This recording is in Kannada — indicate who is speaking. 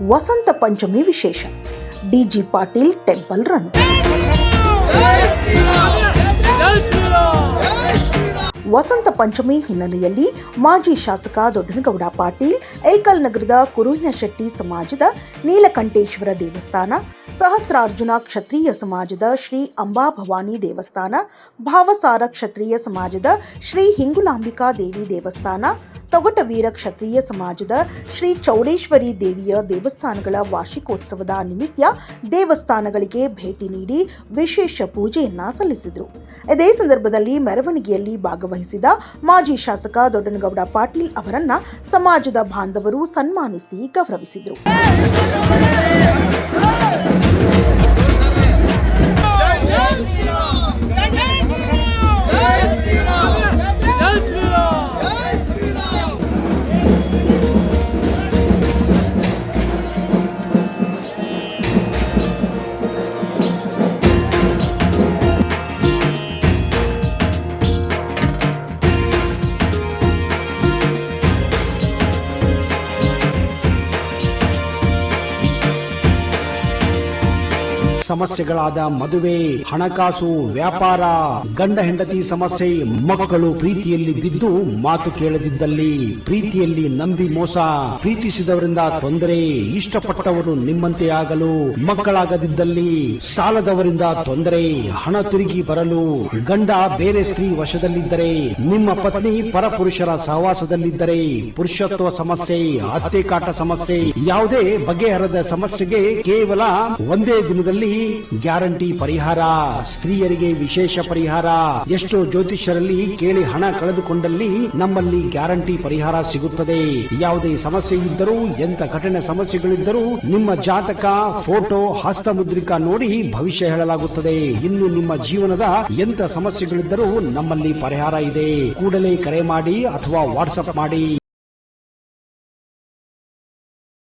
Speaker 1: ವಸಂತ ಪಂಚಮಿ ವಿಶೇಷ. DG Patil temple run. Vasant Panchami ಹಿನ್ನೆಲೆಯಲ್ಲಿ ಮಾಜಿ ಶಾಸಕ ದೊಡ್ಡನಗೌಡ ಪಾಟೀಲ್ ಏಕಲ್ ನಗರದ ಕುರುಹಿನ ಶೆಟ್ಟಿ ಸಮಾಜದ ನೀಲಕಂಠೇಶ್ವರ ದೇವಸ್ಥಾನ, ಸಹಸ್ರಾರ್ಜುನ ಕ್ಷತ್ರಿಯ ಸಮಾಜದ ಶ್ರೀ ಅಂಬಾಭವಾನಿ ದೇವಸ್ಥಾನ, ಭಾವಸಾರ ಕ್ಷತ್ರಿಯ ಸಮಾಜದ ಶ್ರೀ ಹಿಂಗುಲಾಂಬಿಕಾ ದೇವಿ ದೇವಸ್ಥಾನ, ತೊಗಟವೀರ ಕ್ಷತ್ರಿಯ ಸಮಾಜದ ಶ್ರೀ ಚೌಡೇಶ್ವರಿ ದೇವಿಯ ದೇವಸ್ಥಾನಗಳ ವಾರ್ಷಿಕೋತ್ಸವದ ನಿಮಿತ್ತ ದೇವಸ್ಥಾನಗಳಿಗೆ ಭೇಟಿ ನೀಡಿ ವಿಶೇಷ ಪೂಜೆಯನ್ನ ಸಲ್ಲಿಸಿದರು. ಇದೇ ಸಂದರ್ಭದಲ್ಲಿ ಮೆರವಣಿಗೆಯಲ್ಲಿ ಭಾಗವಹಿಸಿದ ಮಾಜಿ ಶಾಸಕ ದೊಡ್ಡನಗೌಡ ಪಾಟೀಲ್ ಅವರನ್ನ ಸಮಾಜದ ಬಾಂಧವರು ಸನ್ಮಾನಿಸಿ ಗೌರವಿಸಿದರು.
Speaker 2: ಸಮಸ್ಯೆಗಳಾದ ಮದುವೆ, ಹಣಕಾಸು, ವ್ಯಾಪಾರ, ಗಂಡ ಹೆಂಡತಿ ಸಮಸ್ಯೆ, ಮಕ್ಕಳು ಪ್ರೀತಿಯಲ್ಲಿ ಬಿದ್ದು ಮಾತು ಕೇಳದಿದ್ದಲ್ಲಿ, ಪ್ರೀತಿಯಲ್ಲಿ ನಂಬಿ ಮೋಸ, ಪ್ರೀತಿಸಿದವರಿಂದ ತೊಂದರೆ, ಇಷ್ಟಪಟ್ಟವರು ನಿಮ್ಮಂತೆ ಆಗಲು ಮಕ್ಕಳಾಗದಿದ್ದಲ್ಲಿ, ಸಾಲದವರಿಂದ ತೊಂದರೆ, ಹಣ ತಿರುಗಿ ಬರಲು, ಗಂಡ ಬೇರೆ ಸ್ತ್ರೀ ವಶದಲ್ಲಿದ್ದರೆ, ನಿಮ್ಮ ಪತ್ನಿ ಪರಪುರುಷರ ಸಹವಾಸದಲ್ಲಿದ್ದರೆ, ಪುರುಷತ್ವ ಸಮಸ್ಯೆ, ಅತ್ತೆ ಕಾಟ ಸಮಸ್ಯೆ, ಯಾವುದೇ ಬಗೆಹರದ ಸಮಸ್ಯೆಗೆ ಕೇವಲ ಒಂದೇ ದಿನದಲ್ಲಿ ಗ್ಯಾರಂಟಿ ಪರಿಹಾರ. ಸ್ತ್ರೀಯರಿಗೆ ವಿಶೇಷ ಪರಿಹಾರ. ಎಷ್ಟೋ ಜ್ಯೋತಿಷ್ಯರಲ್ಲಿ ಕೇಳಿ ಹಣ ಕಳೆದುಕೊಂಡಲ್ಲಿ ನಮ್ಮಲ್ಲಿ ಗ್ಯಾರಂಟಿ ಪರಿಹಾರ ಸಿಗುತ್ತದೆ. ಯಾವುದೇ ಸಮಸ್ಯೆ ಇದ್ದರೂ, ಎಂತ ಕಠಿಣ ಸಮಸ್ಯೆಗಳಿದ್ದರೂ ನಿಮ್ಮ ಜಾತಕ, ಫೋಟೋ, ಹಸ್ತಮುದ್ರಿಕಾ ನೋಡಿ ಭವಿಷ್ಯ ಹೇಳಲಾಗುತ್ತದೆ. ಇನ್ನು ನಿಮ್ಮ ಜೀವನದ ಎಂತ ಸಮಸ್ಯೆಗಳಿದ್ದರೂ ನಮ್ಮಲ್ಲಿ ಪರಿಹಾರ ಇದೆ. ಕೂಡಲೇ ಕರೆ ಮಾಡಿ ಅಥವಾ ವಾಟ್ಸ್ಆಪ್ ಮಾಡಿ.